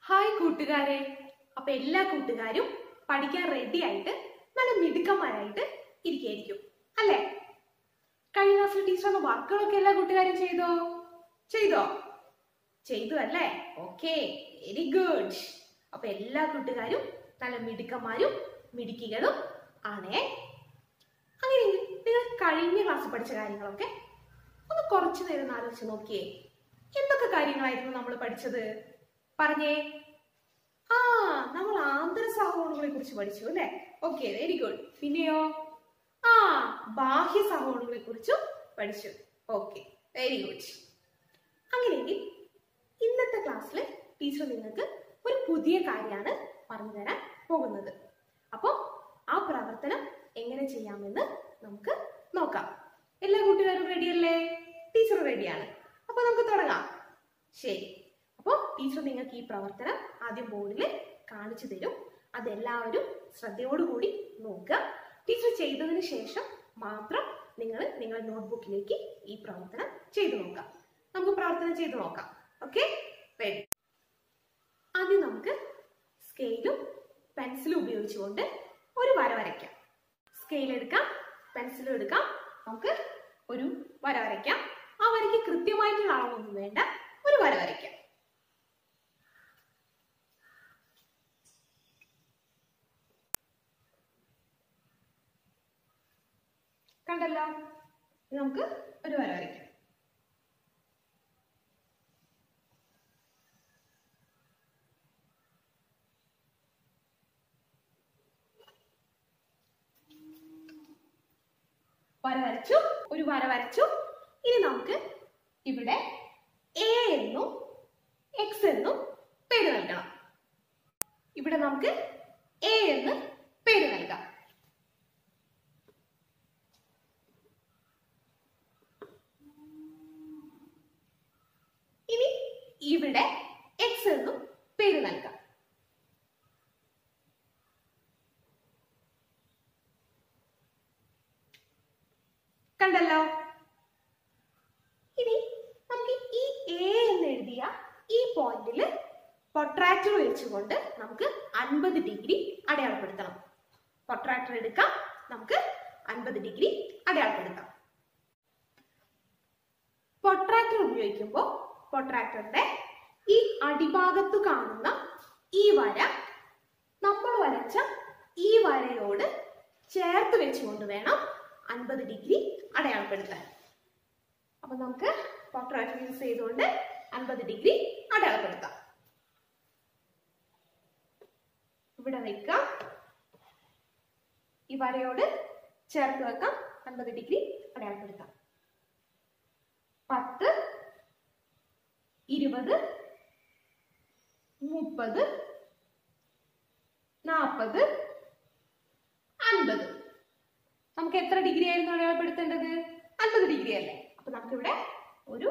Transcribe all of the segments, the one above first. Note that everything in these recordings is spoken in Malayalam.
ഹായ് കൂട്ടുകാരെ. അപ്പൊ എല്ലാ കൂട്ടുകാരും പഠിക്കാൻ റെഡി ആയിട്ട് നല്ല മിടുക്കന്മാരായിട്ട് ഇരിക്കുകയായിരിക്കും അല്ലേ? കഴിഞ്ഞ ക്ലാസ്സിൽ ടീച്ചർ വർക്കുകളൊക്കെ എല്ലാ കൂട്ടുകാരും ചെയ്തു അല്ലേ? Okay, very good. അപ്പൊ എല്ലാ കൂട്ടുകാരും നല്ല മിടുക്കന്മാരും മിടുക്കികളും ആണേ. അങ്ങനെ നിങ്ങൾ കഴിഞ്ഞ ക്ലാസ്സിൽ പഠിച്ച കാര്യങ്ങളൊക്കെ ഒന്ന് കുറച്ചു നേരം ആലോചിച്ച് നോക്കിയേ. എന്തൊക്കെ കാര്യങ്ങളായിരുന്നു നമ്മൾ പഠിച്ചത്? പറഞ്ഞേ. നമ്മൾ ആന്തര സഹോണുകളെ കുറിച്ച് പഠിച്ചു അല്ലെ? Okay, very good. പിന്നെയോ? ബാഹ്യ സഹോണുകളെ കുറിച്ചും പഠിച്ചു. Okay, very good. അങ്ങനെയെങ്കിൽ ഇന്നത്തെ ക്ലാസ്സിൽ ടീച്ചർ നിങ്ങൾക്ക് ഒരു പുതിയ കാര്യമാണ് പറഞ്ഞു തരാൻ പോകുന്നത്. അപ്പോൾ ആ പ്രവർത്തനം എങ്ങനെ ചെയ്യാമെന്ന് നമുക്ക് നോക്കാം. എല്ലാ കൂട്ടുകാരും റെഡിയല്ലേ? ടീച്ചർ റെഡിയാണ്. അപ്പൊ നമുക്ക് തുടങ്ങാം. ശരി. അപ്പോൾ ടീച്ചർ നിങ്ങൾക്ക് ഈ പ്രവർത്തനം ആദ്യം ബോർഡിൽ കാണിച്ചു തരും. അതെല്ലാവരും ശ്രദ്ധയോടുകൂടി നോക്കുക. ടീച്ചർ ചെയ്തതിന് ശേഷം മാത്രം നിങ്ങളുടെ നോട്ട്ബുക്കിലേക്ക് ഈ പ്രവർത്തനം ചെയ്തു നോക്കാം. നമുക്ക് പ്രവർത്തനം ചെയ്തു നോക്കാം. Okay, ready. ആദ്യം നമുക്ക് സ്കെയിലും പെൻസിലും ഉപയോഗിച്ചുകൊണ്ട് ഒരു വര വരയ്ക്കാം. സ്കെയിൽ എടുക്കാം, പെൻസിലും എടുക്കാം. നമുക്ക് ഒരു വര വരയ്ക്കാം. ആ വരയ്ക്ക് കൃത്യമായിട്ടുള്ള അളവൊന്നും വേണ്ട, ഒരു വര വരയ്ക്കാം. കണ്ടല്ലോ? നമുക്ക് ഒരു വര വരയ്ക്കാം. ഒരു വര വരച്ചു. ഇനി നമുക്ക് ഇവിടെ എ എന്നും എക്സ് എന്നും പേര് നൽകണം. ഇവിടെ നമുക്ക് എ എന്ന് പേര് നൽകാം. ഇനി ഇവിടെ എക്സ് എന്നും പേര് നൽകാം. കണ്ടല്ലോ? ഇനി നമുക്ക് ഈ എ എന്ന് എഴുതിയ ഈ പോയിന്റിൽ പ്രൊട്രാക്ടർ വെച്ചുകൊണ്ട് നമുക്ക് 50 ഡിഗ്രി അടയാളപ്പെടുത്തണം. പ്രൊട്രാക്ടർ എടുക്കാം, നമുക്ക് 50 ഡിഗ്രി അടയാളപ്പെടുത്താം. പ്രൊട്രാക്ടർ ഉപയോഗിക്കുമ്പോൾ പ്രൊട്രാക്ടറിന്റെ ഈ അടിഭാഗത്ത് കാണുന്ന ഈ വര നമ്മൾ വരച്ച ഈ വരയോട് ചേർത്ത് വെച്ചുകൊണ്ട് വേണം 50 ഡിഗ്രി അടയാളപ്പെടുത്താൻ. അപ്പൊ നമുക്ക് പ്രൊട്രാക്ടർ യൂസ് ചെയ്തുകൊണ്ട് 50 ഡിഗ്രി അടയാളപ്പെടുത്താം. ഇവിടെ വെക്കാം, ഈ വരയോട് ചേർത്ത് വെക്കാം, 50 ഡിഗ്രി അടയാളപ്പെടുത്താം. 10, 20, 30, 40, 50. നമുക്ക് എത്ര ഡിഗ്രി ആയിരുന്നു അടയാളപ്പെടുത്തേണ്ടത്? 50 ഡിഗ്രി അല്ലേ? അപ്പൊ നമുക്കിവിടെ ഒരു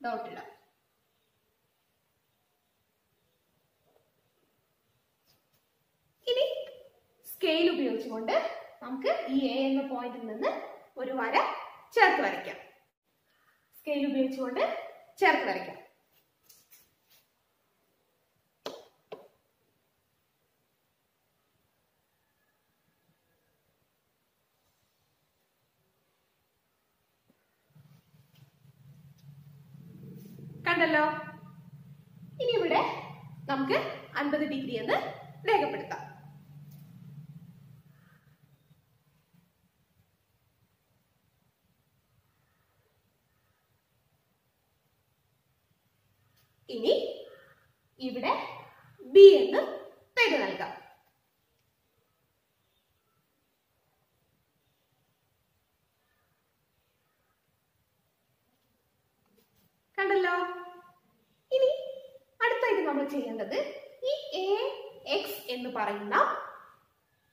ഡോട്ട് ഇടാം. ഇനി സ്കെയിൽ ഉപയോഗിച്ചുകൊണ്ട് നമുക്ക് ഈ എ എന്ന പോയിന്റിൽ നിന്ന് ഒരു വര ചേർത്ത് വരയ്ക്കാം. സ്കെയിൽ ഉപയോഗിച്ചുകൊണ്ട് ചേർത്ത് വരയ്ക്കാം. കണ്ടല്ലോ? ഇനി ഇവിടെ നമുക്ക് 50 ഡിഗ്രി എന്ന് രേഖപ്പെടുത്താം. ഇനി ഇവിടെ ബി എന്ന് പേര് നൽകാം. കണ്ടല്ലോ? ഇനി അടുത്തായിട്ട് നമ്മൾ ചെയ്യേണ്ടത് ഈ എ എക്സ് എന്ന് പറയുന്ന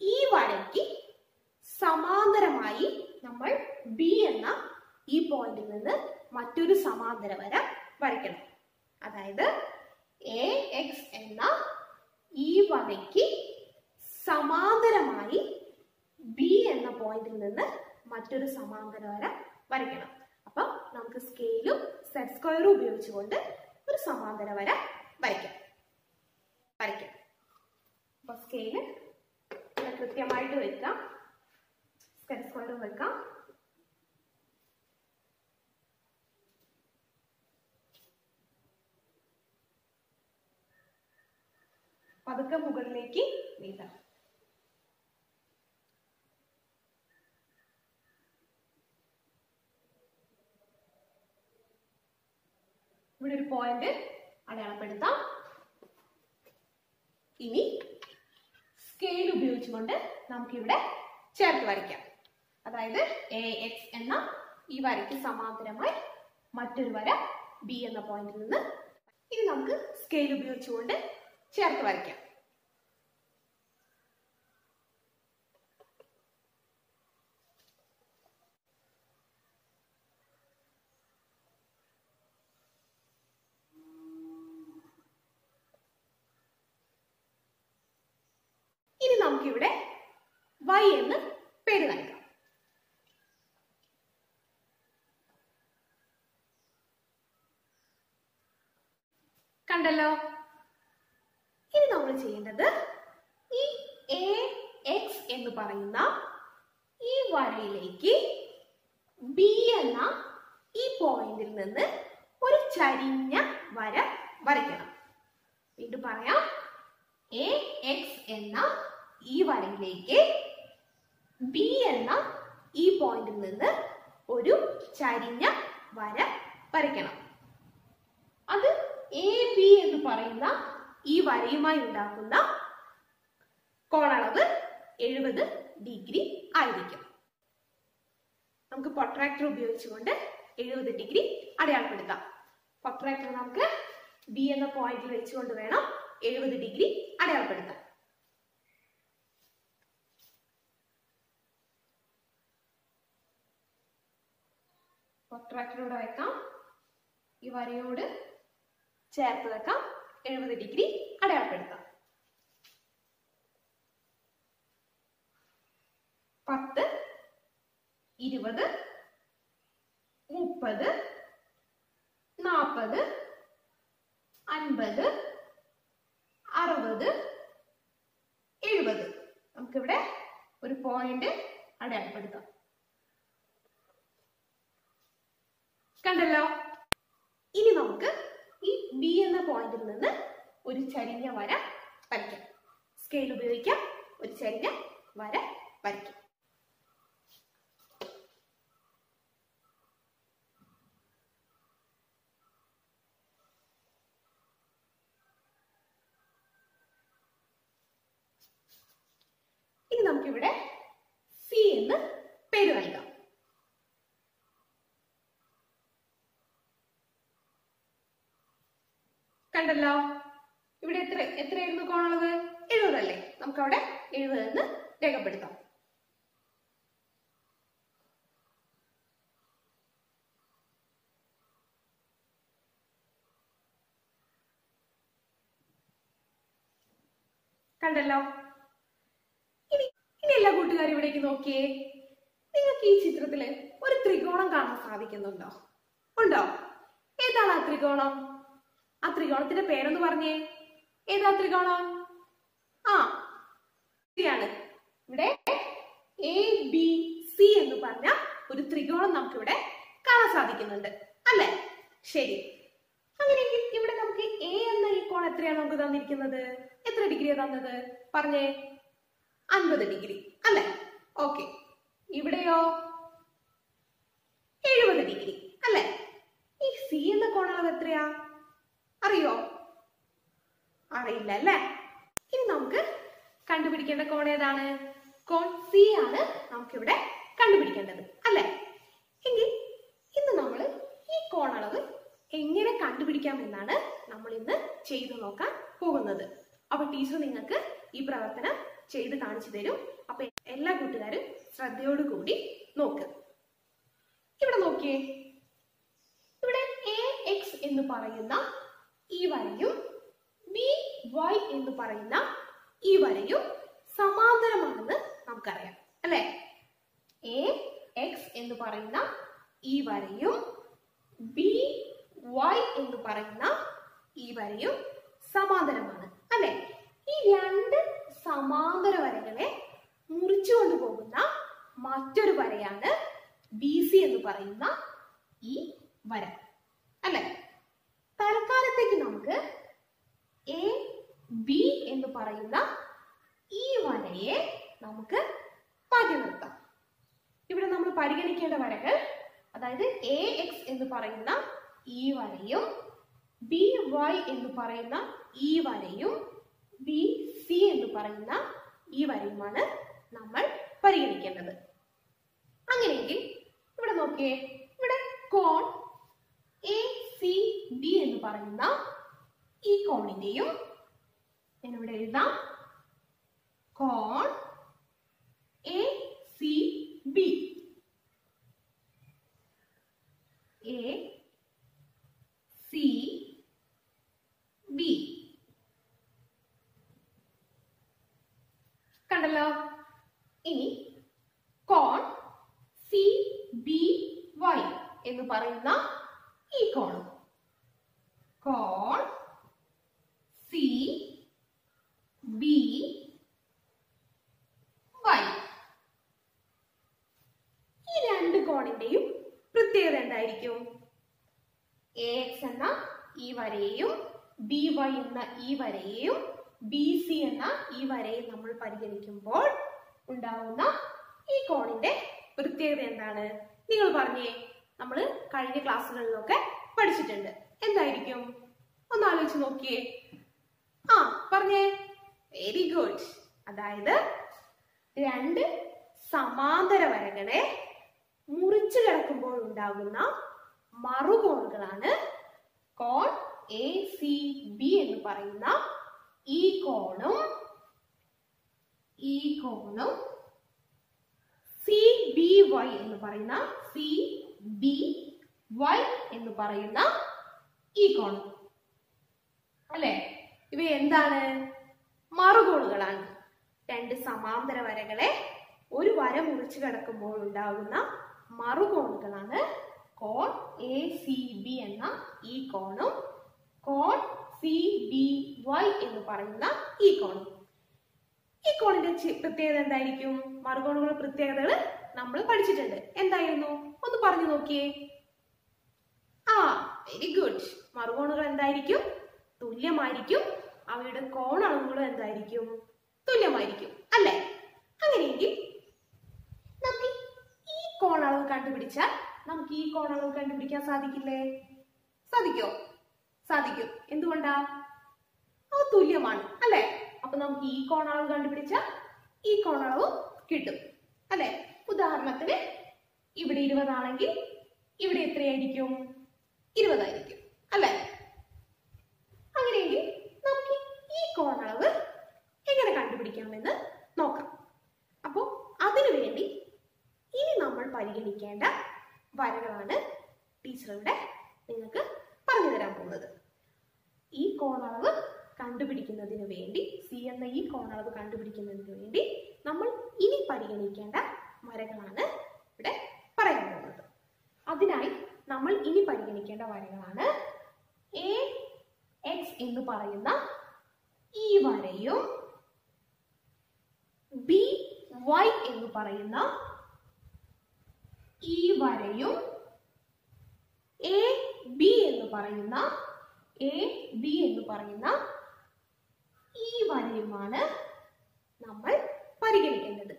ഈ വരയ്ക്ക് സമാന്തരമായി നമ്മൾ ബി എന്ന ഈ പോയിന്റിൽ നിന്ന് മറ്റൊരു സമാന്തര വര വരയ്ക്കണം. അതായത് എ എക്സ് എന്ന ഈ വരയ്ക്ക് സമാന്തരമായി ബി എന്ന പോയിന്റിൽ നിന്ന് മറ്റൊരു സമാന്തര വര വരയ്ക്കണം. അപ്പം നമുക്ക് സ്കെയിലും സെറ്റ് സ്ക്വയറും ഉപയോഗിച്ചുകൊണ്ട് ഒരു സമാന്തര വര വരയ്ക്കാം. പതുക്കെ മുകളിലേക്ക് നീട്ടണം. ഇവിടെ ഒരു പോയിന്റ് അടയാളപ്പെടുത്താം. ഇനി സ്കെയിൽ ഉപയോഗിച്ചുകൊണ്ട് നമുക്കിവിടെ ചേർത്ത് വരയ്ക്കാം. അതായത് AX എന്ന ഈ വരയ്ക്ക് സമാന്തരമായി മറ്റൊരു വര B എന്ന പോയിന്റിൽ നിന്ന് ഇനി നമുക്ക് സ്കെയിൽ ഉപയോഗിച്ചുകൊണ്ട് ചേർത്ത് വരയ്ക്കാം. ഇനി നമുക്കിവിടെ Y എന്ന് പേര് നൽകാം. കണ്ടല്ലോ. ഇനി നമ്മൾ ചെയ്യേണ്ടത് ഈ AX എന്ന് പറയുന്ന ഈ വരയിലേക്ക് B എന്ന ഈ പോയിന്റിൽ നിന്ന് ഒരു ചരിഞ്ഞ വര വരയ്ക്കണം. വീണ്ടും പറയാം, AX എന്ന ഈ വരയിലേക്ക് B എന്ന ഈ പോയിന്റിൽ നിന്ന് ഒരു ചരിഞ്ഞ വര വരയ്ക്കണം. അത് AB എന്ന് പറയുന്ന ഈ വരയുമായി ഉണ്ടാക്കുന്ന കോണളവ് 70 ഡിഗ്രി ആയിരിക്കും. നമുക്ക് പ്രൊട്രാക്ടർ ഉപയോഗിച്ചുകൊണ്ട് 70 ഡിഗ്രി അടയാളപ്പെടുത്താം. പ്രൊട്രാക്ടർ നമുക്ക് B എന്ന പോയിന്റിൽ വെച്ചുകൊണ്ട് വേണം 70 ഡിഗ്രി അടയാളപ്പെടുത്താം. പ്രൊട്രാക്ടറോട് വെക്കാം, ഈ വരയോട് ചേർത്ത് വെക്കാം, 70 ഡിഗ്രി അടയാളപ്പെടുത്താം. 10, 20, 30, 40, 50, 60, 70. നമുക്കിവിടെ ഒരു പോയിന്റ് അടയാളപ്പെടുത്താം. കണ്ടല്ലോ. ഇനി നമുക്ക് ഈ B എന്ന പോയിന്റിൽ നിന്ന് ഒരു ചരിഞ്ഞ വര വരയ്ക്കാം. സ്കെയിൽ ഉപയോഗിക്കാം, ഒരു ചരിഞ്ഞ വര വരയ്ക്കാം. ഇനി നമുക്കിവിടെ C എന്ന് പേര് നൽകാം. കണ്ടല്ലോ. ഇവിടെ എത്രയായിരുന്നു കോണളവ്? 70 അല്ലേ? നമുക്ക് അവിടെ 70 എന്ന് രേഖപ്പെടുത്താം. കണ്ടല്ലോ. ഇനി എല്ലാ കൂട്ടുകാരും ഇവിടേക്ക് നോക്കിയേ. നിങ്ങൾക്ക് ഈ ചിത്രത്തില് ഒരു ത്രികോണം കാണാൻ സാധിക്കുന്നുണ്ടോ? ഉണ്ടോ? ഏതാണ് ആ ത്രികോണം? ആ ത്രികോണത്തിന്റെ പേരൊന്ന് പറഞ്ഞേ. ഏതാ ത്രികോണം? ശരിയാണ്. ഇവിടെ ABC എന്ന് പറഞ്ഞ ഒരു ത്രികോണം നമുക്ക് ഇവിടെ കാണാൻ സാധിക്കുന്നുണ്ട് അല്ലെ? ശരി. അങ്ങനെയെങ്കിൽ ഇവിടെ നമുക്ക് A എന്ന ഈ കോൺ എത്രയാണ് നമുക്ക് തന്നിരിക്കുന്നത്? എത്ര ഡിഗ്രിയാണ് തന്നത്? പറഞ്ഞേ. 50 ഡിഗ്രി അല്ലെ? ഓക്കെ. ഇവിടെയോ 70 ഡിഗ്രി അല്ലെ? ഈ C എന്ന കോണളവ് എത്രയാ? അറിയോ? അറിയില്ല അല്ലേ? ഇനി നമുക്ക് കണ്ടുപിടിക്കേണ്ട കോൺ ഏതാണ്? കോൺ C ആണ് നമുക്കിവിടെ കണ്ടുപിടിക്കേണ്ടത് അല്ലെ? എങ്കിൽ ഇന്ന് നമ്മൾ ഈ കോണളവ് എങ്ങനെ കണ്ടുപിടിക്കാം എന്നാണ് നമ്മൾ ഇന്ന് ചെയ്തു നോക്കാൻ പോകുന്നത്. അപ്പൊ ടീച്ചർ നിങ്ങൾക്ക് ഈ പ്രവർത്തനം ചെയ്ത് കാണിച്ചു തരും. അപ്പൊ എല്ലാ കൂട്ടുകാരും ശ്രദ്ധയോടുകൂടി നോക്ക്. ഇവിടെ നോക്കിയേ. ഇവിടെ AX എന്ന് പറയുന്ന ഈ വരയും BY എന്ന് പറയുന്ന ഈ വരയും സമാന്തരമാണെന്ന് നമുക്കറിയാം അല്ലെ? AX എന്ന് പറയുന്ന ഈ വരയും BY എന്ന് പറയുന്ന ഈ വരയും സമാന്തരമാണ് അല്ലെ? ഈ രണ്ട് സമാന്തര വരകളെ മുറിച്ചുകൊണ്ട് പോകുന്ന മറ്റൊരു വരയാണ് BC എന്ന് പറയുന്ന ഈ വര അല്ലെ? തൽക്കാലത്തേക്ക് നമുക്ക് AB എന്ന് പറയുന്ന ഈ വരയെ നമുക്ക് മാറ്റി നിർത്താം. ഇവിടെ നമ്മൾ പരിഗണിക്കേണ്ട വരകൾ, അതായത് AX എന്ന് പറയുന്ന ഈ വരയും BY എന്ന് പറയുന്ന ഈ വരയും BC എന്ന് പറയുന്ന ഈ വരയുമാണ് നമ്മൾ പരിഗണിക്കേണ്ടത്. അങ്ങനെയെങ്കിൽ ഇവിടെ നോക്കിയേ, ഇവിടെ കോൺ ACB എന്ന് പറയുന്ന ഈ കോണിന്റെയും ഞാനിവിടെ എഴുതാം കോൺ ACB കണ്ടല്ലോ. ഇനി കോൺ CBY എന്ന് പറയുന്ന ഈ കോണും കോൺ CBY, ഈ രണ്ട് കോണിന്റെയും പ്രത്യേകത എന്തായിരിക്കും? AX എന്ന ഈ വരയെയും BY എന്ന ഈ വരയെയും BC എന്ന ഈ വരയും നമ്മൾ പരിഗണിക്കുമ്പോൾ ഉണ്ടാവുന്ന ഈ കോണിന്റെ പ്രത്യേകത എന്താണ്? നിങ്ങൾ പറഞ്ഞേ, നമ്മൾ കഴിഞ്ഞ ക്ലാസ്സുകളിലൊക്കെ പഠിച്ചിട്ടുണ്ട്. എന്തായിരിക്കും? ഒന്ന് ആലോചിച്ച് നോക്കിയേ. പറഞ്ഞേ. Very good. അതായത് രണ്ട് സമാന്തര വരകളെ മുറിച്ചു കിടക്കുമ്പോൾ ഉണ്ടാകുന്ന മറുകോണുകളാണ് കോൺ ACB എന്ന് പറയുന്ന ഈ കോണും CBY എന്ന് പറയുന്ന ഈ കോണും. അല്ലെ? ഇവ എന്താണ്? മറുകോണുകളാണ്. രണ്ട് സമാന്തര വരകളെ ഒരു വര മുറിച്ചു കിടക്കുമ്പോൾ ഉണ്ടാകുന്ന മറുകോണുകളാണ് കോൺ ACB എന്ന ഈ കോണും കോൺ CBY എന്ന് പറയുന്ന ഈ കോണും. ഈ കോണിന്റെ പ്രത്യേകത എന്തായിരിക്കും? മറുകോണുകളുടെ പ്രത്യേകതകൾ നമ്മൾ പഠിച്ചിട്ടുണ്ട്. എന്തായിരുന്നു? ഒന്ന് പറഞ്ഞു നോക്കിയേ. Very good. മറുകോണുകൾ എന്തായിരിക്കും? തുല്യമായിരിക്കും. അവയുടെ കോണളവുകളും എന്തായിരിക്കും? തുല്യമായിരിക്കും. അല്ലെ? അങ്ങനെയെങ്കിൽ നമുക്ക് ഈ കോണളവ് കണ്ടുപിടിച്ചാൽ നമുക്ക് ഈ കോണളവ് കണ്ടുപിടിക്കാൻ സാധിക്കില്ലേ? സാധിക്കോ? സാധിക്കും. എന്തുകൊണ്ടാ? അവ തുല്യമാണ്. അല്ലെ? അപ്പൊ നമുക്ക് ഈ കോണളവ് കണ്ടുപിടിച്ചാൽ ഈ കോണളവ് കിട്ടും. അല്ലെ? ഉദാഹരണത്തിന് ഇവിടെ 20 ആണെങ്കിൽ ഇവിടെ എത്രയായിരിക്കും? 20 ആയിരിക്കും. അല്ലെ? അങ്ങനെയെങ്കിൽ നമുക്ക് ഈ കോണളവ് എങ്ങനെ കണ്ടുപിടിക്കാമെന്ന് നോക്കാം. അപ്പോ അതിനുവേണ്ടി ഇനി നമ്മൾ പരിഗണിക്കേണ്ട വരകളാണ് ടീച്ചർ ഇവിടെ നിങ്ങൾക്ക് പറഞ്ഞു തരാൻ പോകുന്നത്. ഈ കോണളവ് കണ്ടുപിടിക്കുന്നതിന് വേണ്ടി, സി എന്ന ഈ കോണളവ് കണ്ടുപിടിക്കുന്നതിന് വേണ്ടി നമ്മൾ ഇനി പരിഗണിക്കേണ്ട വരകളാണ് ഇവിടെ പറയാൻ പോകുന്നത്. അതിനായി നമ്മൾ ഇനി പരിഗണിക്കേണ്ട വരകളാണ് AX എന്ന് പറയുന്ന ഈ വരയും BY എന്ന് പറയുന്ന ഈ വരയും AB എന്ന് പറയുന്ന ഈ വരയുമാണ് നമ്മൾ പരിഗണിക്കേണ്ടത്.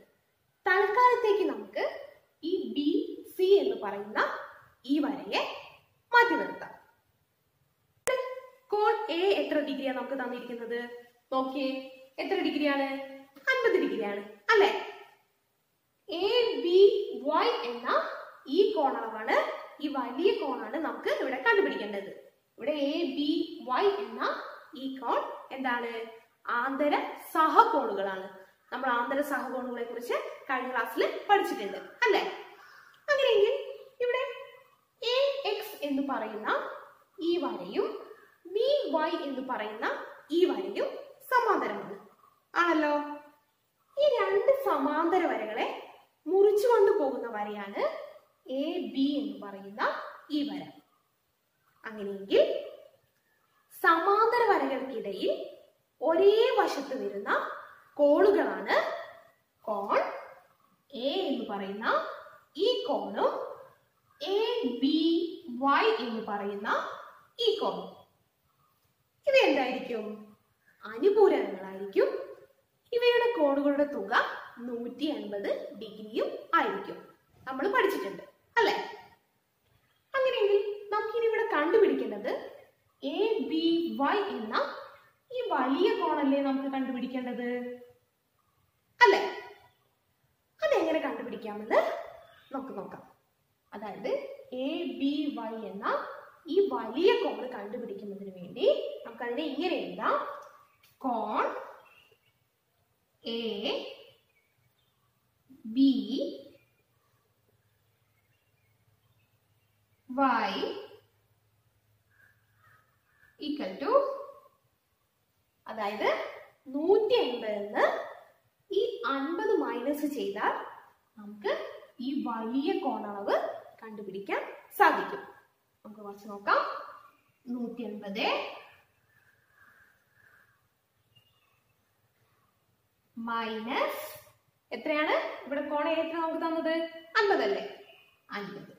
തൽക്കാലത്തേക്ക് നമുക്ക് ഈ BC എന്ന് പറയുന്ന ഈ വരയെ മാറ്റി നിർത്താം. കോൺ A എത്ര ഡിഗ്രിയാണ് നമുക്ക് തന്നിരിക്കുന്നത്? നോക്കിയേ, എത്ര ഡിഗ്രിയാണ്? 50 ഡിഗ്രിയാണ്. അല്ലെ? ABY എന്ന ഈ കോണളവാണ്, ഈ വലിയ കോണാണ് നമുക്ക് ഇവിടെ കണ്ടുപിടിക്കേണ്ടത്. ഇവിടെ ABY എന്ന ഈ കോൺ എന്താണ്? ആന്തര സഹകോണുകളാണ്. നമ്മൾ ആന്തര സഹകോണുകളെ കുറിച്ച് കഴിഞ്ഞ ക്ലാസ്സിൽ പഠിച്ചിട്ടുണ്ട്. അല്ലെ? അങ്ങനെയെങ്കിൽ ഇവിടെ AX എന്ന് പറയുന്ന ഈ വരയും BY എന്ന് പറയുന്ന ഈ വരയും സമാന്തരമാണ്. ആണല്ലോ? ഈ രണ്ട് സമാന്തര വരകളെ മുറിച്ചു കൊണ്ടുപോകുന്ന വരയാണ് AB എന്ന് പറയുന്ന ഈ വര. അങ്ങനെയെങ്കിൽ സമാന്തര വരകൾക്കിടയിൽ ഒരേ വശത്ത് വരുന്ന കോണുകളാണ് കോൺ A എന്ന് പറയുന്ന ഈ കോണും ABY എന്ന് പറയുന്ന ഈ കോണും. ഇത് എന്തായിരിക്കും? അനുപൂരകങ്ങളായിരിക്കും. ഇവയുടെ കോണുകളുടെ തുക 180 ഡിഗ്രിയും ആയിരിക്കും. നമ്മൾ പഠിച്ചിട്ടുണ്ട് അല്ലെ? അങ്ങനെയെങ്കിൽ നമുക്കിനി ഇവിടെ കണ്ടുപിടിക്കേണ്ടത് ABY എന്ന ഈ വലിയ കോണല്ലേ നമുക്ക് കണ്ടുപിടിക്കേണ്ടത് അല്ലെ? അതെങ്ങനെ കണ്ടുപിടിക്കാമെന്ന് നമുക്ക് നോക്കാം. അതായത് ABY എന്ന ഈ വലിയ കോൺ കണ്ടുപിടിക്കുന്നതിന് വേണ്ടി നമുക്കതിനെ ഇങ്ങനെ എഴുതാം. കോൺ ABY ഈക്വൽ ടു, അതായത് 180 ഈ 50 മൈനസ് ചെയ്താൽ നമുക്ക് ഈ വലിയ കോണളവ് കണ്ടുപിടിക്കാൻ സാധിക്കും. നമുക്ക് കുറച്ച് നോക്കാം. 180 മൈനസ് എത്രയാണ്? ഇവിടെ കോൺ എത്ര നമുക്ക് തന്നത്? 50 അല്ലേ? 50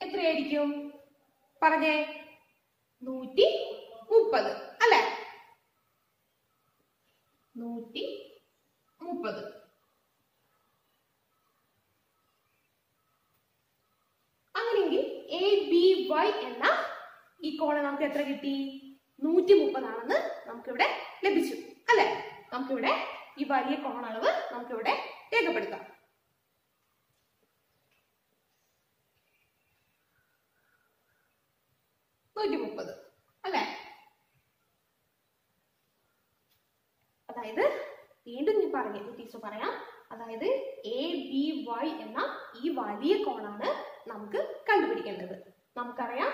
എത്രയായിരിക്കും പറഞ്ഞേ? 130 അല്ലെ? 130. അങ്ങനെയെങ്കിൽ ABY എന്ന ഈ കോണ് നമുക്ക് എത്ര കിട്ടി? 130 ആണെന്ന് നമുക്കിവിടെ ലഭിച്ചു അല്ലെ? നമുക്കിവിടെ ഈ വലിയ കോണളവ് നമുക്കിവിടെ രേഖപ്പെടുത്താം. അല്ലെ? അതായത് വീണ്ടും ഞാൻ പറഞ്ഞു, ടീച്ചർ പറയാം. അതായത് ABY എന്ന ഈ വലിയ കോണാണ് നമുക്ക് കണ്ടുപിടിക്കേണ്ടത്. നമുക്കറിയാം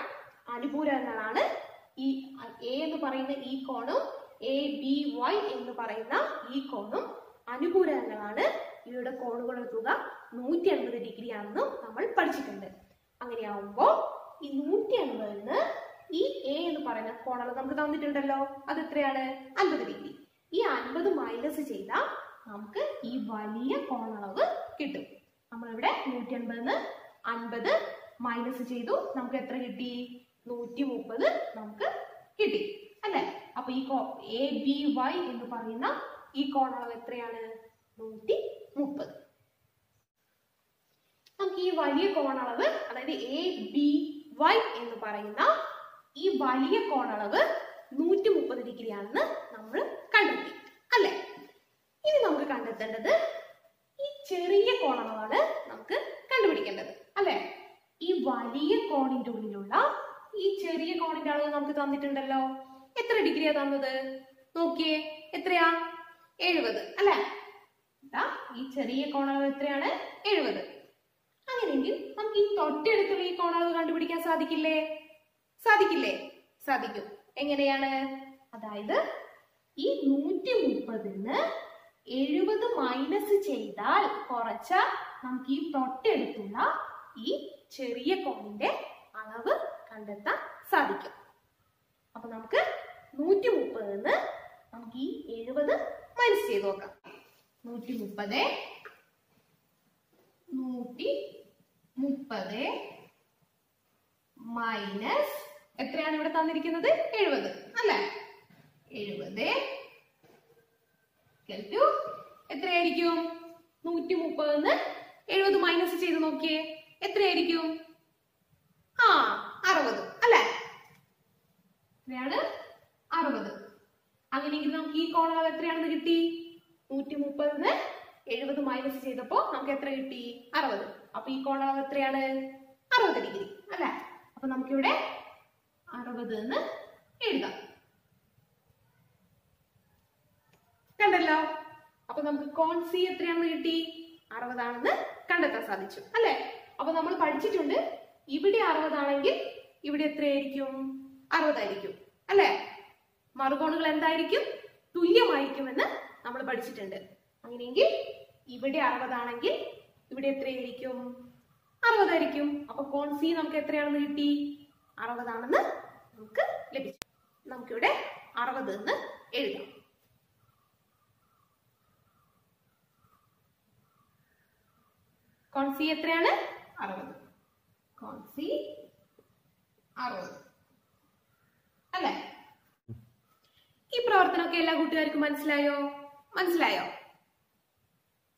അനുപൂരകങ്ങളാണ് ഈ A എന്ന് പറയുന്ന ഈ കോണും ABY എന്ന് പറയുന്ന ഈ കോണും അനുപൂരകങ്ങളാണ്. ഇവയുടെ കോണുകളുടെ തുക 180 ഡിഗ്രി ആണെന്നും നമ്മൾ പഠിച്ചിട്ടുണ്ട്. അങ്ങനെയാവുമ്പോ ഈ 180 ഈ A എന്ന് പറയുന്ന കോണളവ് നമുക്ക് തന്നിട്ടുണ്ടല്ലോ. അത് എത്രയാണ്? 50 ഡിഗ്രി. ഈ 50 മൈനസ് ചെയ്താൽ നമുക്ക് ഈ വലിയ കോണളവ് കിട്ടും. നമ്മളിവിടെ 180 50 മൈനസ് ചെയ്തു. നമുക്ക് എത്ര കിട്ടി? 130 നമുക്ക് കിട്ടി അല്ലെ? അപ്പൊ ഈ ABY എന്ന് പറയുന്ന ഈ കോണളവ് എത്രയാണ്? 130. നമുക്ക് ഈ വലിയ കോണളവ്, അതായത് ABY എന്ന് പറയുന്ന ഈ വലിയ കോണളവ് 130 ഡിഗ്രി ആണെന്ന് നമ്മൾ കണ്ടെത്തി അല്ലെ? ഇനി നമുക്ക് കണ്ടെത്തേണ്ടത് ഈ ചെറിയ കോണളവാണ് നമുക്ക് കണ്ടുപിടിക്കേണ്ടത് അല്ലെ? ഈ വലിയ കോണിന്റെ ഉള്ളിലുള്ള ഈ ചെറിയ കോണിന്റെ അളവ് നമുക്ക് തന്നിട്ടുണ്ടല്ലോ. എത്ര ഡിഗ്രിയാ തന്നത്? നോക്കിയേ, എത്രയാ? 70 അല്ലെ? ഈ ചെറിയ കോണളവ് എത്രയാണ്? 70. അങ്ങനെയെങ്കിൽ നമുക്ക് ഈ തൊട്ടടുത്തുള്ള ഈ കോണളവ് കണ്ടുപിടിക്കാൻ സാധിക്കില്ലേ? സാധിക്കില്ലേ? സാധിക്കും. എങ്ങനെയാണ്? അതായത് ഈ 130 70 മൈനസ് ചെയ്താൽ കുറച്ച് നമുക്ക് ഈ തൊട്ടടുത്തുള്ള ഈ ചെറിയ കോണിന്റെ അളവ് കണ്ടെത്താൻ സാധിക്കും. അപ്പൊ നമുക്ക് 130 നമുക്ക് ഈ 70 മൈനസ് ചെയ്ത് നോക്കാം. 130 മൈനസ് എത്രയാണ് ഇവിടെ തന്നിരിക്കുന്നത്? 70 അല്ലെ? 70 എത്രയായിരിക്കും? 130 70 മൈനസ് ചെയ്ത് നോക്കിയേ, എത്രയായിരിക്കും? 60 അല്ലെ? എത്രയാണ്? 60. അങ്ങനെയെങ്കിൽ നമുക്ക് ഈ കോണളവ് എത്രയാണെന്ന് കിട്ടി? 130 70 മൈനസ് ചെയ്തപ്പോ നമുക്ക് എത്ര കിട്ടി? 60. അപ്പൊ ഈ കോണളവ് എത്രയാണ്? 60 ഡിഗ്രി അല്ലെ? അപ്പൊ നമുക്കിവിടെ 60 എന്ന് എഴുതാം. കണ്ടല്ലോ? അപ്പൊ നമുക്ക് കോൺ C എത്രയാണെന്ന് കിട്ടി? 60 ആണെന്ന് കണ്ടെത്താൻ സാധിച്ചു അല്ലെ? അപ്പൊ നമ്മൾ പഠിച്ചിട്ടുണ്ട്, ഇവിടെ 60 ആണെങ്കിൽ ഇവിടെ എത്രയായിരിക്കും? 60 ആയിരിക്കും അല്ലെ? മറുകോണുകൾ എന്തായിരിക്കും? തുല്യമായിരിക്കുമെന്ന് നമ്മൾ പഠിച്ചിട്ടുണ്ട്. അങ്ങനെയെങ്കിൽ ഇവിടെ 60 ആണെങ്കിൽ ഇവിടെ എത്രയായിരിക്കും? 60 ആയിരിക്കും. അപ്പൊ കോൺ C നമുക്ക് എത്രയാണെന്ന് കിട്ടി? 60 ആണെന്ന് നമുക്ക് ലഭിച്ചു. നമുക്കിവിടെ 60 എന്ന് എഴുതാം. കോൺ C എത്രയാണ്? 60. കോൺ C 60 അല്ലേ? ഈ പ്രവർത്തനമൊക്കെ എല്ലാ കൂട്ടുകാർക്കും മനസ്സിലായോ?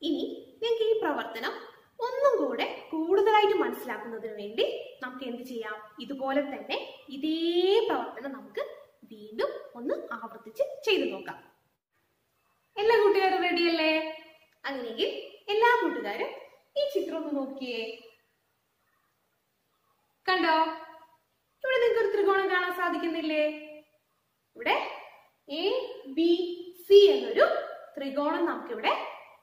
ഇനി നിങ്ങൾക്ക് ഈ പ്രവർത്തനം ഒന്നും കൂടെ കൂടുതലായിട്ട് മനസ്സിലാക്കുന്നതിന് വേണ്ടി നമുക്ക് എന്ത് ചെയ്യാം? ഇതുപോലെ തന്നെ ഇതേ പ്രവർത്തനം നമുക്ക് വീണ്ടും ഒന്ന് ആവർത്തിച്ച് ചെയ്തു നോക്കാം. എല്ലാ കൂട്ടുകാരും റെഡിയല്ലേ? അങ്ങനെയെങ്കിൽ എല്ലാ കൂട്ടുകാരും ഈ ചിത്രം ഒന്ന് നോക്കിയേ. കണ്ടോ? ഇവിടെ നിങ്ങൾക്ക് ഒരു ത്രികോണം കാണാൻ സാധിക്കുന്നില്ലേ? ഇവിടെ ABC എന്നൊരു ത്രികോണം നമുക്ക് ഇവിടെ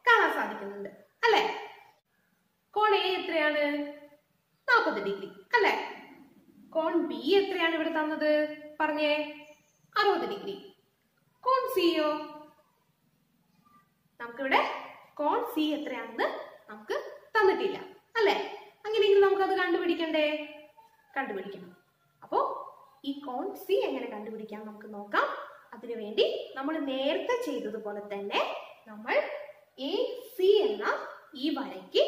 കാണാൻ സാധിക്കുന്നുണ്ട് അല്ലെ? കോൺ A എത്രയാണ്? 40 ഡിഗ്രി അല്ലെ? കോൺ B എത്രയാണ് ഇവിടെ തന്നത്? പറഞ്ഞേ. 60 ഡിഗ്രി. കോൺ സിയോ? നമുക്കിവിടെ കോൺ C എത്രയാണെന്ന് നമുക്ക് തന്നിട്ടില്ല അല്ലെ? അങ്ങനെയെങ്കിൽ നമുക്കത് കണ്ടുപിടിക്കണം. അപ്പോ ഈ കോൺ C എങ്ങനെ കണ്ടുപിടിക്കാം നമുക്ക് നോക്കാം. അതിനുവേണ്ടി നമ്മൾ നേരത്തെ ചെയ്തതുപോലെ തന്നെ നമ്മൾ AC എന്ന ഈ വരയ്ക്ക്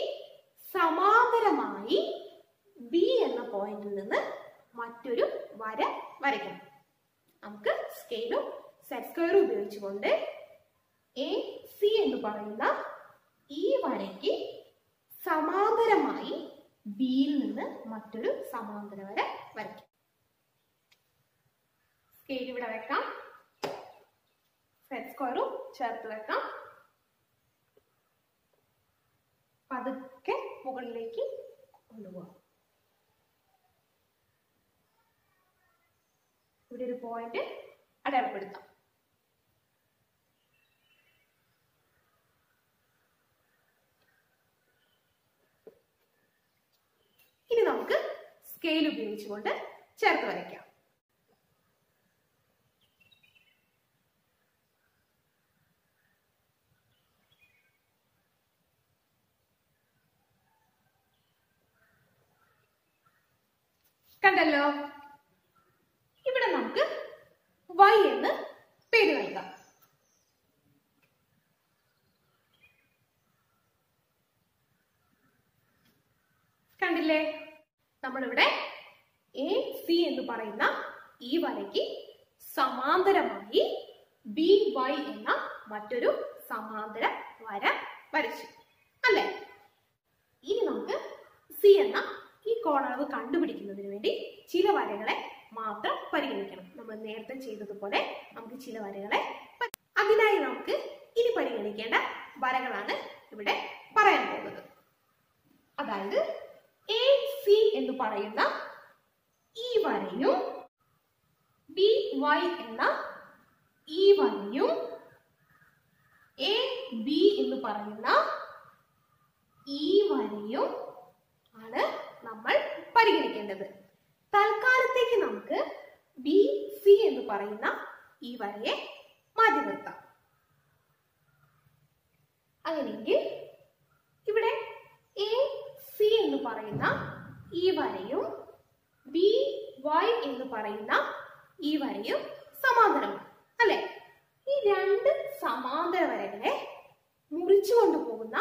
സമാന്തരമായി B എന്ന പോയിന്റിൽ നിന്ന് മറ്റൊരു വര വരയ്ക്കണം. നമുക്ക് സ്കെയിലും സെറ്റ് സ്ക്വയറും ഉപയോഗിച്ചുകൊണ്ട് AC എന്ന് പറയുന്ന ഈ വരയ്ക്ക് സമാന്തരമായി ബിയിൽ നിന്ന് മറ്റൊരു സമാന്തര വര വരയ്ക്കാം. സ്കെയിൽ ഇവിടെ വെക്കാം, സെറ്റ് സ്ക്വയറും ചേർത്ത് വെക്കാം. പതുക്കെ മുകളിലേക്ക് കൊണ്ടുപോകാം. ഇവിടെ ഒരു പോയിന്റ് അടയാളപ്പെടുത്താം. ഇനി നമുക്ക് സ്കെയിൽ ഉപയോഗിച്ചുകൊണ്ട് ചേർത്ത് വരയ്ക്കാം. കണ്ടല്ലോ? ഇവിടെ നമുക്ക് Y എന്ന് പേര് നൽകാം. കണ്ടില്ലേ? നമ്മളിവിടെ AC എന്ന് പറയുന്ന ഈ വരയ്ക്ക് സമാന്തരമായി BY എന്ന മറ്റൊരു സമാന്തര വര വരച്ചു അല്ലെ? ഇനി നമുക്ക് C എന്ന ഈ കോണളവ് കണ്ടുപിടിക്കുന്നതിന് വേണ്ടി ചില വരകളെ മാത്രം പരിഗണിക്കണം. നമ്മൾ നേരത്തെ ചെയ്തതുപോലെ നമുക്ക് ചില വരകളെ അതിനായി നമുക്ക് ഇനി പരിഗണിക്കേണ്ട വരകളാണ് ഇവിടെ പറയാൻ പോകുന്നത്. അതായത് AC എന്ന് പറയുന്ന ഈ വരയും BY എന്ന ഈ വരയും AB എന്ന് പറയുന്ന ഈ വരയും ആണ് നമ്മൾ പരിഗണിക്കേണ്ടത്. തൽക്കാലത്തേക്ക് നമുക്ക് BC എന്ന് പറയുന്ന ഈ വരയെ മാറ്റി നിർത്താം. അങ്ങനെയെങ്കിൽ ഇവിടെ AC എന്ന് പറയുന്ന ഈ വരയും BY എന്ന് പറയുന്ന ഈ വരയും സമാന്തരമാണ് അല്ലെ? ഈ രണ്ട് സമാന്തര വരകളെ മുറിച്ചു കൊണ്ടുപോകുന്ന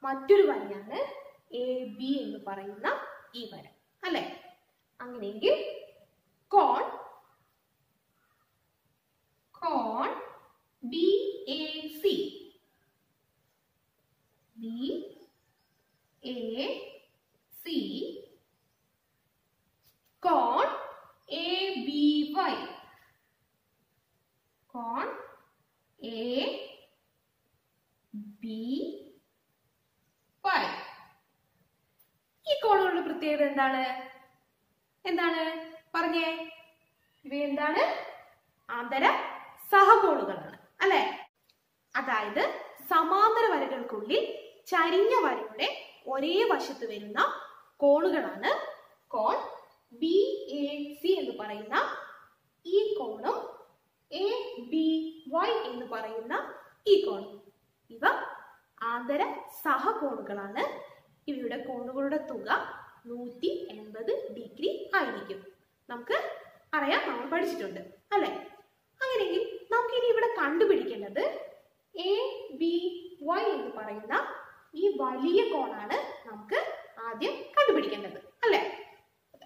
മറ്റൊരു വരയാണ് AB എന്ന് പറയുന്ന ഈ വര അല്ലെ? അങ്ങനെയെങ്കിൽ കോൺ BAC കോൺ ABY കോൺ ABY. ഈ കോണുകളുടെ പ്രത്യേകത എന്താണ് പറഞ്ഞേ? ഇവയെന്താണ്? ആന്തര സഹകോണുകളാണ് അല്ലെ? അതായത് സമാന്തര വരകൾക്കുള്ളിൽ ചരിഞ്ഞ വരയുടെ ഒരേ വശത്ത് വരുന്ന കോണുകളാണ് കോൺ BAC എന്ന് പറയുന്ന ഈ കോണും ABY എന്ന് പറയുന്ന ഈ കോണും. ഇവ ആന്തര സഹകോണുകളാണ്. ഇവയുടെ കോണുകളുടെ തുക 180 ഡിഗ്രി ആയിരിക്കും. നമുക്ക് അറിയാം, നമ്മൾ പഠിച്ചിട്ടുണ്ട് അല്ലെ? അങ്ങനെയെങ്കിൽ നമുക്ക് ഇനി ഇവിടെ കണ്ടുപിടിക്കേണ്ടത് ABY എന്ന് പറയുന്ന ഈ വലിയ കോണാണ് നമുക്ക് ആദ്യം കണ്ടുപിടിക്കേണ്ടത് അല്ലെ?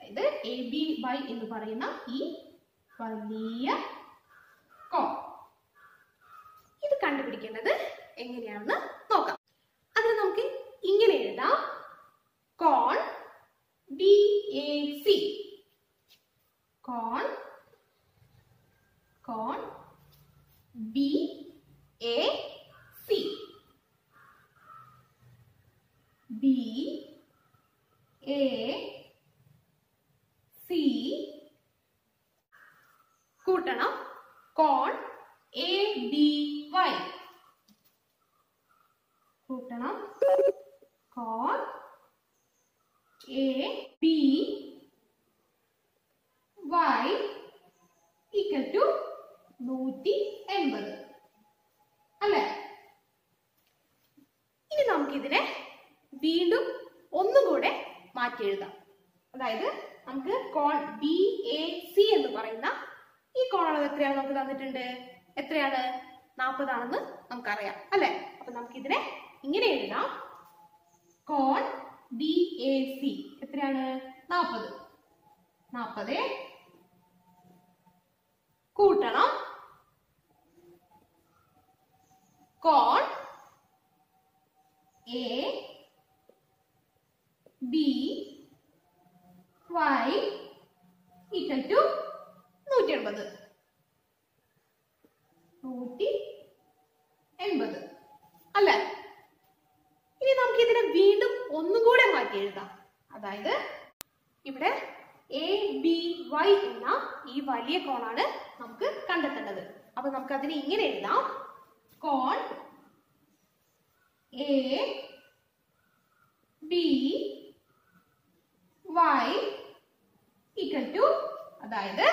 അതായത് ABY എന്ന് പറയുന്ന ഈ വലിയ കോൺ. ഇത് കണ്ടുപിടിക്കേണ്ടത് എങ്ങനെയാണെന്ന് നോക്കാം. അതിന് നമുക്ക് ഇങ്ങനെ എഴുതാം, കോൺ BAC. കോൺ BAC. BAC കൂട്ടണം കോൺ ABY. കൂട്ടണം കോൺ ABY equal to 180 അല്ലേ? ഇനി നമുക്കിതിനെ വീണ്ടും ഒന്നും കൂടെ മാറ്റി എഴുതാം. അതായത് നമുക്ക് കോൺ BAC എന്ന് പറയുന്ന ഈ കോണളവ് എത്രയാണ് നമുക്ക് തന്നിട്ടുണ്ട്? എത്രയാണ്? 40 ആണെന്ന് നമുക്കറിയാം അല്ലെ? അപ്പൊ നമുക്കിതിനെ ഇങ്ങനെ എഴുതാം, കോൺ BAC എത്രയാണ്? 40 കൂട്ടണം കോൺ ABY equal to 180. അല്ലെ? ഇനി നമുക്ക് ഇതിനെ വീണ്ടും ഒന്നും കൂടെ മാറ്റി എഴുതാം. അതായത് ഇവിടെ ABY എന്ന ഈ വലിയ കോണാണ് നമുക്ക് കണ്ടെത്തേണ്ടത്. അപ്പൊ നമുക്ക് അതിനെ ഇങ്ങനെ എഴുതാം, കോൺ ABY equal to, അതായത്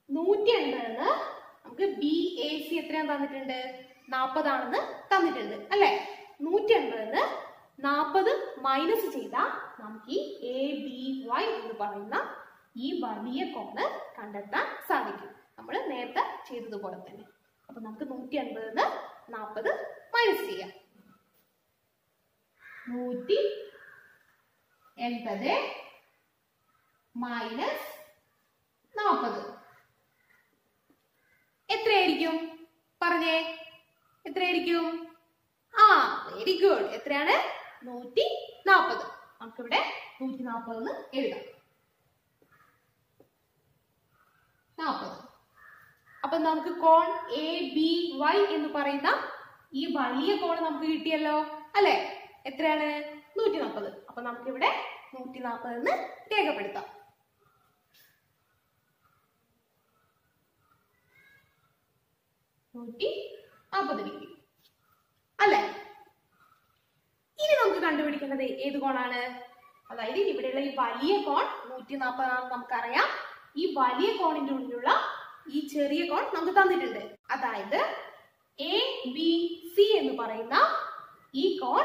180 നമുക്ക് BAC എത്രയാണ് തന്നിട്ടുണ്ട്? 40 ആണെന്ന് തന്നിട്ടുണ്ട് അല്ലെ? 180 40 മൈനസ് ചെയ്താൽ നമുക്ക് ഈ ABY എന്ന് പറയുന്ന ഈ വലിയ കോണ് കണ്ടെത്താൻ സാധിക്കും. നമ്മൾ നേരത്തെ ചെയ്തതുപോലെ തന്നെ. അപ്പൊ നമുക്ക് 180 40 മൈനസ് ചെയ്യാം. 180 മൈനസ് 40 എത്രയായിരിക്കും? പറഞ്ഞേ, എത്രയായിരിക്കും? Very good. എത്രയാണ്? 140. നമുക്കിവിടെ 140 എന്ന് എഴുതാം. 40. അപ്പൊ നമുക്ക് കോൺ ABY എന്ന് പറയുന്ന ഈ വലിയ കോൺ നമുക്ക് കിട്ടിയല്ലോ അല്ലെ? എത്രയാണ്? 140. അപ്പൊ നമുക്കിവിടെ 140 എന്ന് രേഖപ്പെടുത്താം. അല്ലെ? ഇനി നമുക്ക് കണ്ടുപിടിക്കേണ്ടത് ഏത് കോണാണ്? അതായത് ഇവിടെയുള്ള ഈ വലിയ കോൺ 140 ആണെന്ന് നമുക്കറിയാം. ഈ വലിയ കോണിന്റെ ഉള്ളിലുള്ള ഈ ചെറിയ കോൺ നമുക്ക് തന്നിട്ടുണ്ട്. അതായത് ABC എന്ന് പറയുന്ന ഈ കോൺ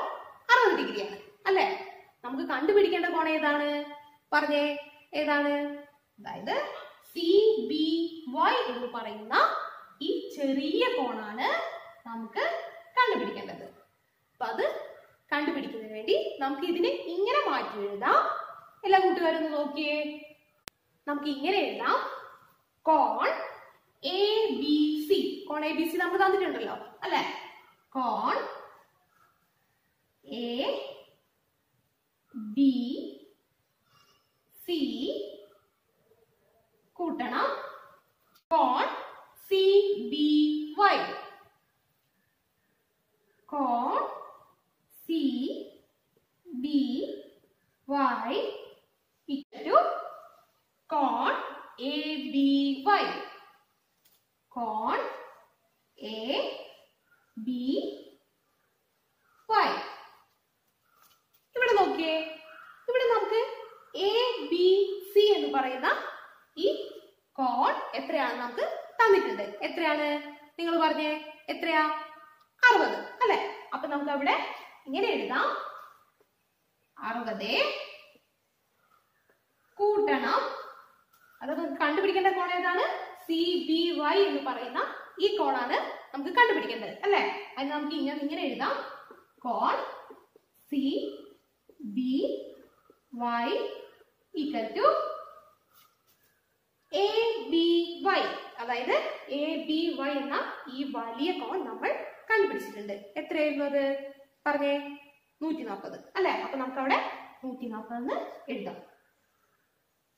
60 ഡിഗ്രിയാണ് അല്ലെ? നമുക്ക് കണ്ടുപിടിക്കേണ്ട കോൺ ഏതാണ്? പറഞ്ഞേ, ഏതാണ്? അതായത് CBY എന്ന് പറയുന്ന ഈ ചെറിയ കോണാണ് നമുക്ക് കണ്ടുപിടിക്കേണ്ടത്. അപ്പൊ അത് കണ്ടുപിടിക്കുന്നതിന് വേണ്ടി നമുക്ക് ഇതിനെ ഇങ്ങനെ മാറ്റി എഴുതാം. എല്ലാ കൂട്ടുകാരും ഒന്ന് നോക്കിയേ. നമുക്ക് ഇങ്ങനെ എഴുതാം, കോൺ ABC. കോൺ ABC നമുക്ക് തന്നിട്ടുണ്ടല്ലോ അല്ലെ? കോൺ ABC കൂട്ടണം കോൺ CBY. Cone CBY equal to cone ABY. Cone ABY. ഇവിടെ നോക്കിയേ, ഇവിടെ നമുക്ക് ABC എന്ന് പറയുന്ന ഈ കോൺ എത്രയാണ് നമുക്ക് തന്നിട്ടുണ്ട്. എത്രയാണ്? നിങ്ങൾ പറഞ്ഞേ, എത്രയാ? 60 അല്ലെ? അപ്പൊ നമുക്ക് അവിടെ ഇങ്ങനെ എഴുതാം, 60 കൂട്ടണം, അത് കണ്ടുപിടിക്കേണ്ട കോൺ ഏതാണ്? CBY എന്ന് പറയുന്ന ഈ കോണാണ് നമുക്ക് കണ്ടുപിടിക്കേണ്ടത് അല്ലെ? അതിന് നമുക്ക് ഇങ്ങനെ എഴുതാം, കോൺ CBY ഈക്വൽ ടു ABY. അതായത് ABY എന്ന ഈ വലിയ കോൺ നമ്മൾ കണ്ടുപിടിച്ചിട്ടുണ്ട്. എത്രയായിരുന്നു അത് പറഞ്ഞേ? 140 അല്ലെ? അപ്പൊ നമുക്ക് അവിടെ 140 എന്ന് എഴുതാം.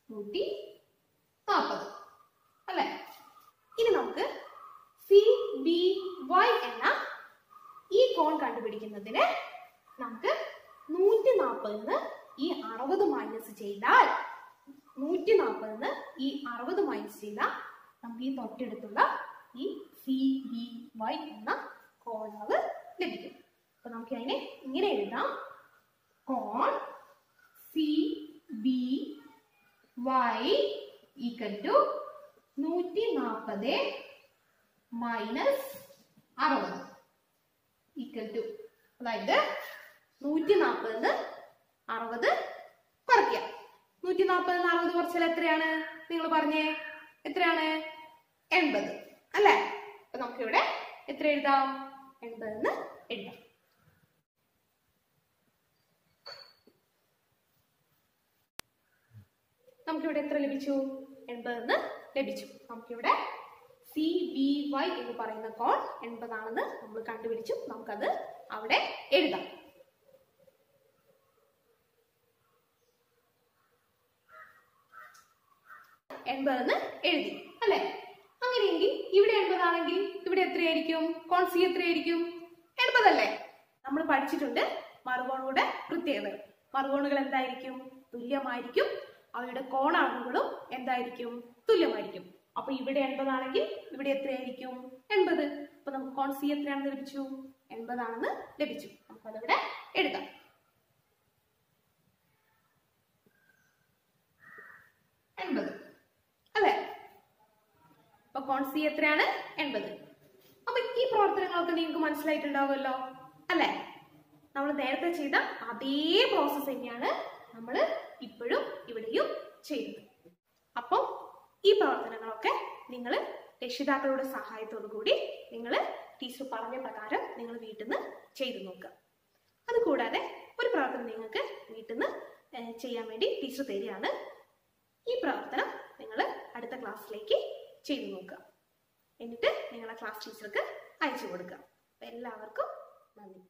140 അല്ലെ? ഇനി നമുക്ക് CBY എന്ന ഈ കോൺ കണ്ടുപിടിക്കുന്നതിന് നമുക്ക് 140 ഈ 60 മൈനസ് ചെയ്താൽ 140 ഈ 60 മൈനസ് ചെയ്താൽ നമുക്ക് ഈ തൊട്ടടുത്തുള്ള ഈ CBY എന്ന കോണളവ് ലഭിക്കും. അപ്പൊ നമുക്ക് അതിനെ ഇങ്ങനെ എഴുതാം. കോൺ CBY equal to 140 minus 60 equal to, അതായത് 140 60 കുറയ്ക്കുക. 140 60 കുറച്ചാൽ എത്രയാണ്? നിങ്ങൾ പറഞ്ഞേ എത്രയാണ്? 80 അല്ലെ? അപ്പൊ നമുക്കിവിടെ എത്ര എഴുതാം? 80 എന്ന് എഴുതാം. നമുക്കിവിടെ എത്ര ലഭിച്ചു? 80 എന്ന് ലഭിച്ചു. നമുക്കിവിടെ CBY എന്ന് പറയുന്ന കോൺ 80 ആണെന്ന് നമ്മൾ കണ്ടുപിടിച്ചു. നമുക്കത് അവിടെ എഴുതാം. എന്ന് എഴുതി അല്ലെ? അങ്ങനെയെങ്കിൽ ഇവിടെ 80 ആണെങ്കിൽ ഇവിടെ എത്രയായിരിക്കും? കോൺ C എത്രയായിരിക്കും? 80 അല്ലേ? നമ്മൾ പഠിച്ചിട്ടുണ്ട് മറുകോണുകളുടെ പ്രത്യേകത. മറുകോണുകൾ എന്തായിരിക്കും? തുല്യമായിരിക്കും. അവയുടെ കോണളവുകളും എന്തായിരിക്കും? തുല്യമായിരിക്കും. അപ്പൊ ഇവിടെ 80 ആണെങ്കിൽ ഇവിടെ എത്രയായിരിക്കും? 80. അപ്പൊ നമുക്ക് കോൺ C എത്രയാണെന്ന് ലഭിച്ചു? 80 ആണെന്ന് ലഭിച്ചു. നമുക്ക് അതിവിടെ എഴുതാം. അല്ലെ? അപ്പൊ കോൺ C എത്രയാണ്? 80. അപ്പൊ ഈ പ്രവർത്തനങ്ങളൊക്കെ നിങ്ങൾക്ക് മനസ്സിലായിട്ടുണ്ടാവുമല്ലോ അല്ലെ? നമ്മൾ നേരത്തെ ചെയ്ത അതേ പ്രോസസ് തന്നെയാണ് നമ്മൾ ഇപ്പോഴും ഇവിടെയും ചെയ്യുന്നത്. അപ്പം ഈ പ്രവർത്തനങ്ങളൊക്കെ നിങ്ങൾ രക്ഷിതാക്കളുടെ സഹായത്തോടു കൂടി നിങ്ങൾ ടീച്ചർ പറഞ്ഞ പ്രകാരം നിങ്ങൾ വീട്ടിൽ നിന്ന് ചെയ്തു നോക്കുക. അതുകൂടാതെ ഒരു പ്രവർത്തനം നിങ്ങൾക്ക് വീട്ടിൽ നിന്ന് ചെയ്യാൻ വേണ്ടി ടീച്ചർ തരികയാണ്. ഈ പ്രവർത്തനം നിങ്ങൾ അടുത്ത ക്ലാസ്സിലേക്ക് ചെയ്തു നോക്കുക. എന്നിട്ട് നിങ്ങളെ ക്ലാസ് ടീച്ചർക്ക് അയച്ചു കൊടുക്കുക. എല്ലാവർക്കും നന്ദി.